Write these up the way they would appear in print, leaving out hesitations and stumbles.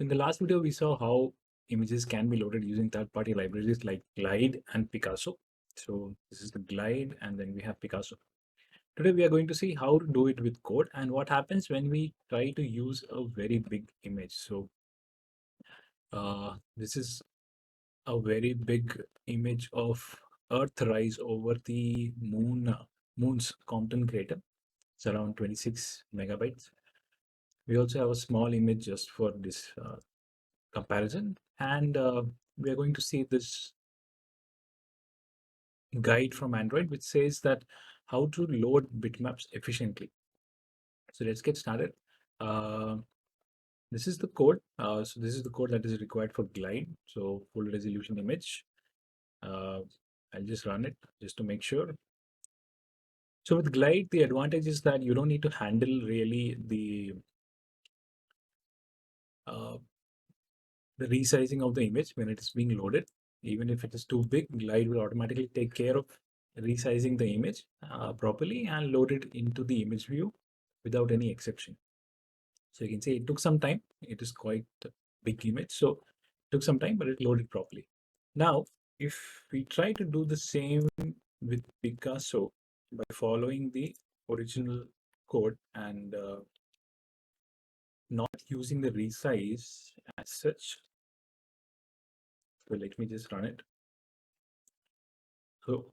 In the last video, we saw how images can be loaded using third-party libraries like Glide and Picasso. So this is the Glide, and then we have Picasso. Today, we are going to see how to do it with code and what happens when we try to use a very big image. So this is a very big image of Earth rise over the moon's Compton crater. It's around 26 megabytes. We also have a small image just for this comparison, and we are going to see this guide from Android which says that how to load bitmaps efficiently. So let's get started. Uh, this is the code. So this is the code that is required for Glide. So full resolution image. Uh, I'll just run it just to make sure. So with Glide, the advantage is that you don't need to handle really uh, the resizing of the image when it is being loaded. Even if it is too big, Glide will automatically take care of resizing the image properly and load it into the image view without any exception. So you can see it took some time. It is quite a big image, so it took some time, but it loaded properly. Now, if we try to do the same with Picasso by following the original code and not using the resize as such, so let me just run it. So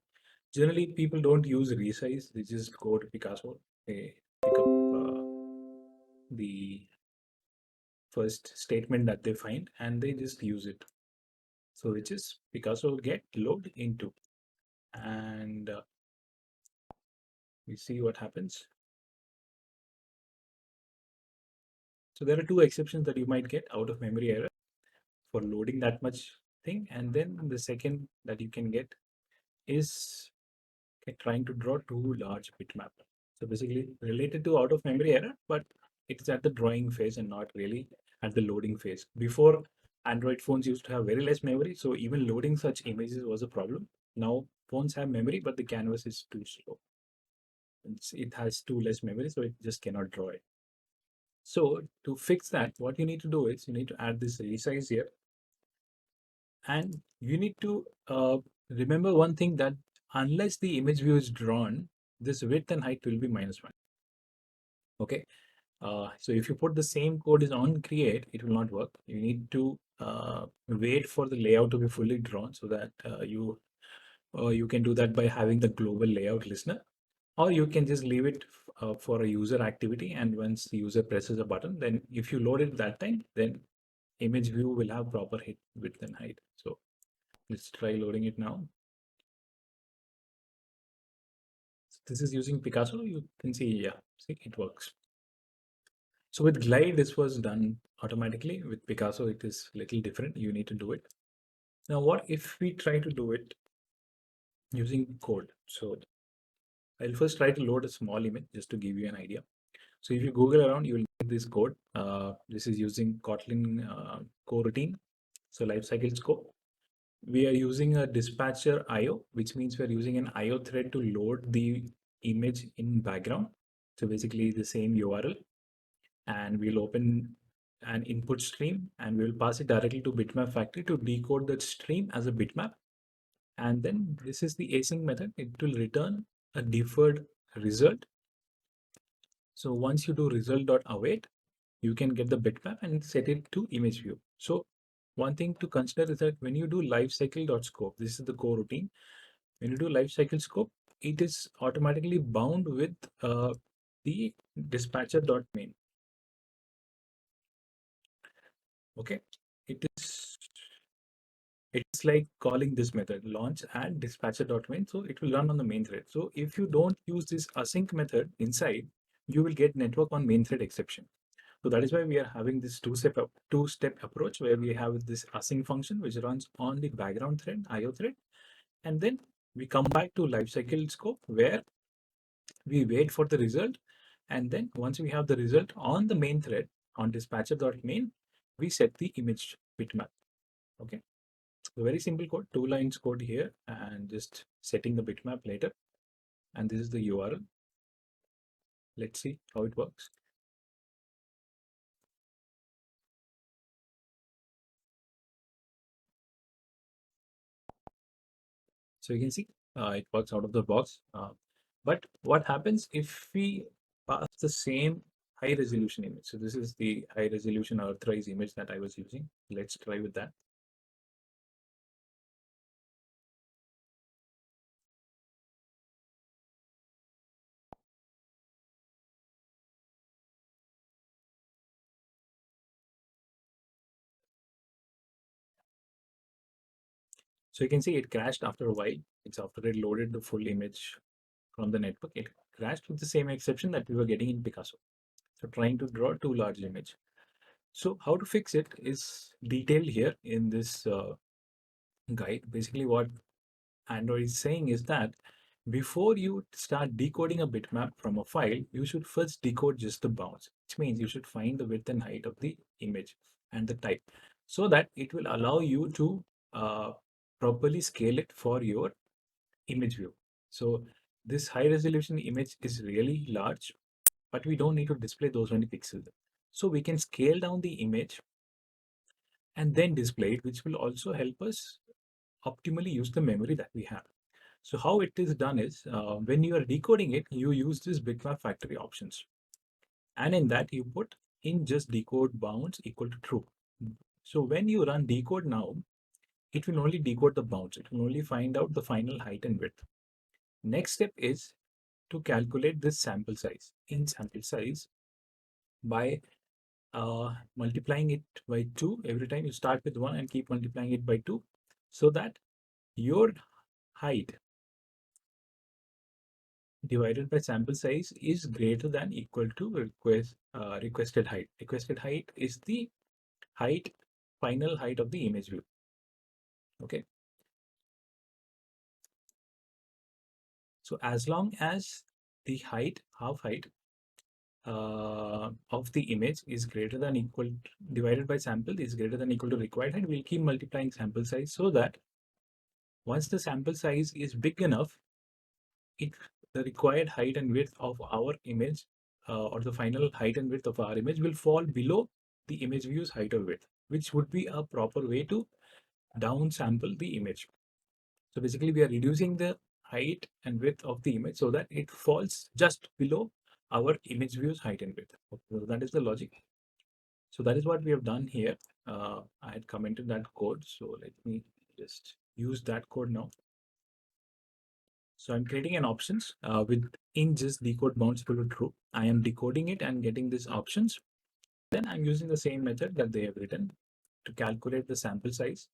generally, people don't use resize. They just go to Picasso. They pick up the first statement that they find and they just use it. So which is Picasso get load into, and we see what happens. So there are two exceptions that you might get out of memory error for loading that much thing, and then the second that you can get is trying to draw too large bitmap. So basically related to out of memory error, but it's at the drawing phase and not really at the loading phase. Before, Android phones used to have very less memory, so even loading such images was a problem. Now phones have memory, but the canvas is too slow. It has too less memory, so it just cannot draw it. So to fix that, what you need to do is you need to add this resize here. And you need to remember one thing, that unless the image view is drawn, this width and height will be -1. Okay. So if you put the same code is on create, it will not work. You need to wait for the layout to be fully drawn so that you can do that by having the global layout listener, or you can just leave it for a user activity. And once the user presses a button, then if you load it that time, then image view will have proper width and height. So let's try loading it now. So this is using Picasso. You can see, yeah, see, it works. So with Glide, this was done automatically. With Picasso, it is a little different. You need to do it. Now, what if we try to do it using code? So I'll first try to load a small image just to give you an idea. So if you Google around, you will get this code. This is using Kotlin coroutine. So lifecycle scope. We are using a dispatcher IO, which means we're using an IO thread to load the image in background. So basically the same URL, and we'll open an input stream and we'll pass it directly to BitmapFactory to decode that stream as a bitmap. And then this is the async method. It will return a deferred result. So once you do result.await, you can get the bitmap and set it to image view. So one thing to consider is that when you do lifecycle.scope, this is the core routine. When you do lifecycle scope, it is automatically bound with the dispatcher.main. Okay, it's like calling this method launch and dispatcher.main. So it will run on the main thread. So if you don't use this async method inside, you will get network on main thread exception. So that is why we are having this two-step approach where we have this async function which runs on the background thread, IO thread, and then we come back to lifecycle scope where we wait for the result, and then once we have the result on the main thread on dispatcher.main, we set the image bitmap. Okay, so very simple code, 2 lines code here, and just setting the bitmap later. And this is the URL. Let's see how it works. So you can see it works out of the box. But what happens if we pass the same high resolution image? So this is the high resolution Earthrise image that I was using. Let's try with that. So you can see it crashed after a while. It's after it loaded the full image from the network. It crashed with the same exception that we were getting in Picasso. So trying to draw too large image. So how to fix it is detailed here in this guide. Basically what Android is saying is that before you start decoding a bitmap from a file, you should first decode just the bounds, which means you should find the width and height of the image and the type so that it will allow you to properly scale it for your image view. So this high resolution image is really large, but we don't need to display those many pixels. So we can scale down the image and then display it, which will also help us optimally use the memory that we have. So how it is done is when you are decoding it, you use this BitmapFactory.Options. And in that you put in just decode bounds equal to true. So when you run decode now, it will only decode the bounds. It will only find out the final height and width. Next step is to calculate this sample size in sample size by multiplying it by 2 every time. You start with 1 and keep multiplying it by 2 so that your height divided by sample size is greater than equal to requested height. Requested height is the height, final height of the image view. Okay. So as long as the height, half height of the image is greater than equal divided by sample is greater than equal to required height, we'll keep multiplying sample size so that once the sample size is big enough, it the required height and width of our image or the final height and width of our image will fall below the image view's height or width, which would be a proper way to downsample the image. So basically we are reducing the height and width of the image so that it falls just below our image view's height and width. So that is the logic. So that is what we have done here. I had commented that code. So let me just use that code now. So I'm creating an options with in just decode bounds equal to true. I am decoding it and getting these options. Then I'm using the same method that they have written to calculate the sample size.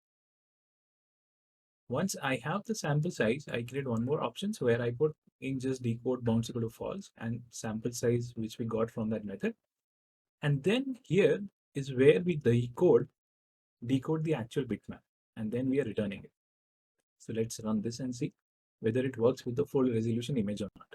Once I have the sample size, I create one more options where I put in just decode bounds equal to false and sample size which we got from that method. And then here is where we decode the actual bitmap and then we are returning it. So let's run this and see whether it works with the full resolution image or not.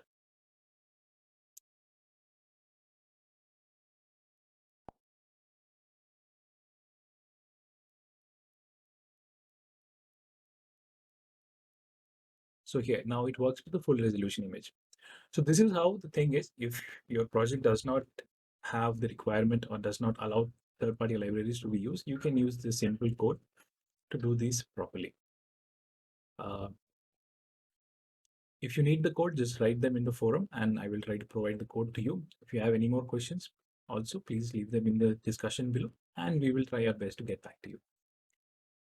So here, now it works with the full resolution image. So this is how the thing is, if your project does not have the requirement or does not allow third-party libraries to be used, you can use this simple code to do these properly. If you need the code, just write them in the forum and I will try to provide the code to you. If you have any more questions, also please leave them in the discussion below and we will try our best to get back to you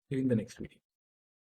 in the next video.